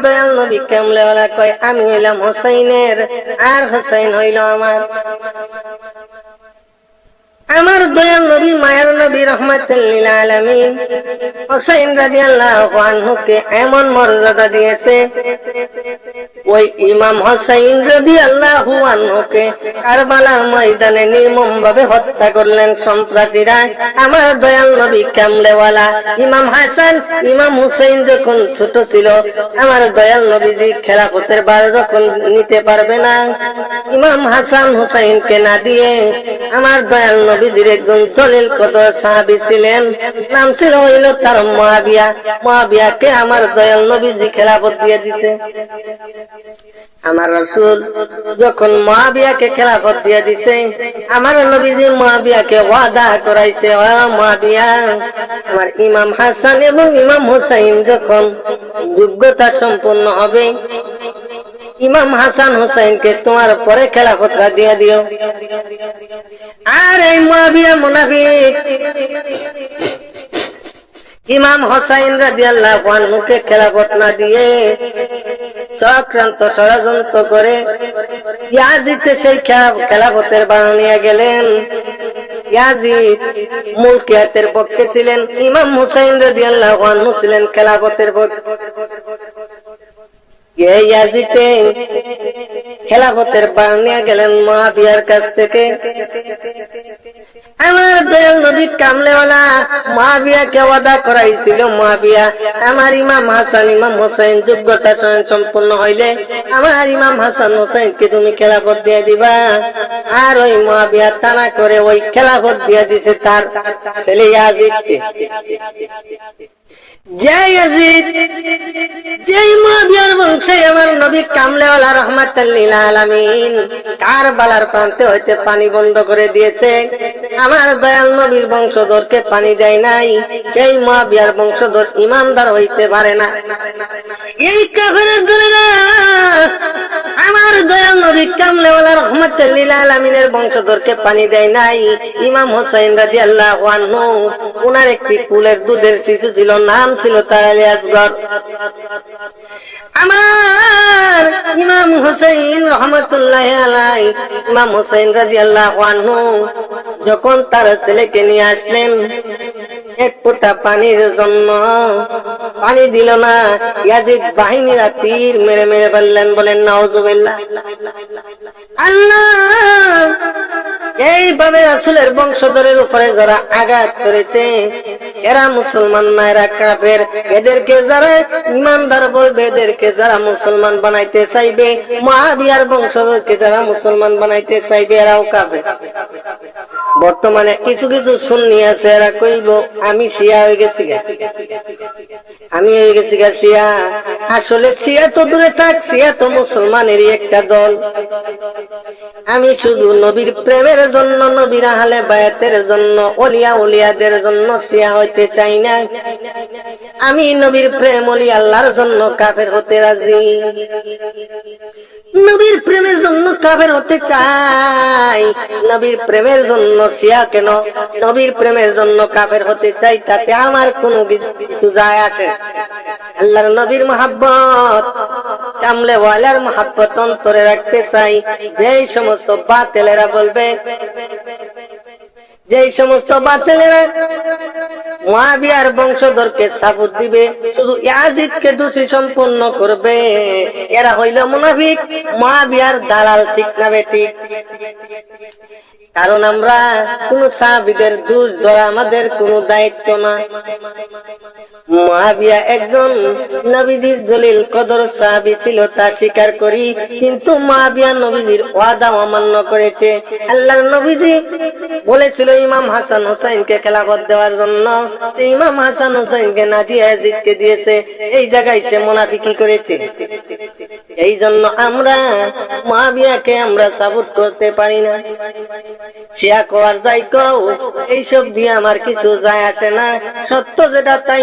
দয়াল নবী কামলেওয়ালা কয় আমি হইলাম হোসাইনের আর হোসাইন হইল আমার দয়াল নবী মায়ের নবী রাহমাতুল লিল আলামিন হোসাইন রাদিয়াল্লাহু আনহুকে এমন মর্যাদা দিয়েছে ওই ইমাম হোসাইন রাদিয়াল্লাহু আনহুকে কারবালার ময়দানে নির্মমভাবে হত্যা করলেন সন্ত্রাসীরা আমার দয়াল নবী কামলেওয়ালা ইমাম হাসান ইমাম হুসাইন যখন ছোট ছিল আমার দয়াল নবীজি খেলাফতের ভার যখন নিতে পারবে না ইমাম হাসান হুসাইনকে না দিয়ে আমার দয়াল নবীজির একজন জলিল কদর সাহাবী ছিলেন নাম ছিল হইল তার মুয়াবিয়াকে আমার দয়াল নবীজি খেলাফত দিয়ে দিয়েছে আমার রাসূল যখন মুয়াবিয়াকে খেলাফত দিয়ে দিয়েছে আমার নবীজি মুয়াবিয়াকে ওয়াদা করাইছে ও মুয়াবিয়া আমার ইমাম হাসান এবং ইমাম হুসাইন যখন যোগ্যতা সম্পন্ন হবে ইমাম হাসান হুসাইনকে তোমার পরে খেলাফতটা দিয়ে দিও আর এই মুয়াবিয়া মুনাফিক ইমাম হোসাইন রাদিয়াল্লাহু আনহুকে খেলাফত না দিয়ে চক্রান্ত ষড়যন্ত্র করে ইয়াজিদকে সেই খেলাফতের বানা নিয়ে গেলেন ইয়াজিদ মুলকিয়াতের পক্ষে ছিলেন ইমাম হোসাইন রাদিয়াল্লাহু আনহু ছিলেন খেলাফতের পক্ষে ইয়াজিদে খেলাফতের বানা নিয়ে গেলেন মুয়াবিয়ার কাছ থেকে আমার দয়াল নবী কামলেওয়ালা মুয়াবিয়াকে ওয়াদা করাইছিল মুয়াবিয়া আমার ইমাম হাসান ইমাম হোসেন যোগ্যতা সম্পন্ন হইলে আমার ইমাম হাসান হোসেনকে তুমি খেলাফত দিয়ে দিবা আর ওই মুয়াবিয়া তানা করে ওই খেলাফত দিয়ে দিছে তার ছেলে ইয়াজিদকে যেই মুয়াবিয়ার বংশে আমার নবী কামলেওয়ালা রাহমাতুল লিল আলামিন কারবালার প্রান্তে হইতে পানি বন্ধ করে দিয়েছে আমার দয়াল নবীর বংশধরকে পানি দেয় নাই সেই মুয়াবিয়ার বংশধর ইমানদার হইতে পারে না এই কাফেরের দলেরা আমার দয়াল নবী কামলেওয়ালা রাহমাতুল লিল আলামিনের বংশধরকে পানি দেয় নাই ইমাম হোসেন রাদিয়াল্লাহু আনহু ওনার একটি কুলের দুধের শিশু ছিল নাম ছিল তার আলী আসগর আমার ইমাম হুসাইন রাহমাতুল্লাহি আলাইহি ইমাম হুসাইন রাদিয়াল্লাহু আনহু যখন তার ছেলেকে নিয়ে আসলেন এক ফোঁটা পানির জন্য পানি দিল না ইয়াজিদ বাহিনীরা তীর মেরে মেরে বললেন নাউজুবিল্লাহ আল্লাহ এইভাবে রাসূলের বংশধরের উপরে যারা আঘাত করেছে এরা মুসলমান না এরা কাফের এদেরকে যারা ইমানদার বলবে এদেরকে যারা মুসলমান বানাইতে চাইবে মুয়াবিয়ার বংশধরকে যারা মুসলমান বানাইতে চাইবে এরাও কাফের বর্তমানে কিছু কিছু সুন্নি আছে এরা কইব আমি শিয়া হয়ে গেছি শিয়া আসলে শিয়া তো দূরে থাক শিয়া তো মুসলমানেরই একটা দল আমি শুধু নবীর প্রেমের জন্য নবীর আহলে বায়াতের জন্য ওলিয়া উলিয়াদের জন্য শিয়া হইতে চাই না আমি নবীর প্রেম ওলি আল্লাহর জন্য কাফের হতে রাজি নবীর প্রেমের জন্য কাফের হতে চাই নবীর প্রেমের জন্য শিয়া কেন নবীর প্রেমের জন্য কাফের হতে চাই তাতে আমার কোনো কিছু যায় আসে আল্লাহর নবীর মহব্বত কামলেওয়ালার মহব্বত অন্তরে রাখতে চাই যেই সমস্ত বাতিলেরা বলবে যেই সমস্ত বাতিলেরা মুয়াবিয়ার বংশধরকে সাপোর্ট দিবে শুধু ইয়াজিদকে দোষী সম্পন্ন করবে এরা হইল মুনাফিক মুয়াবিয়ার দালাল ঠিক না বেঠিক কারণ আমরা কোন সাহাবীদের দোষ ধরা আমাদের কোনো দায়িত্ব না মুয়াবিয়া একজন নবীজির জলিল কদর সাহাবী ছিল তা স্বীকার করি কিন্তু মুয়াবিয়া নবীজির ওয়াদা অমান্য করেছে আল্লাহর নবীজি বলেছিল ইমাম হাসান হোসেনকে খেলাফত দেওয়ার জন্য ইমাম হাসান হোসেনকে না দিয়ে ইয়াজিদকে দিয়েছে এই জায়গায় সে মুনাফিকি করেছে এই জন্য আমরা মুয়াবিয়াকে আমরা সাপোর্ট করতে পারি না শিয়া কওয়ার যাই কও এইসব দিয়ে আমার কিছু যায় আসে না সত্য যেটা তাই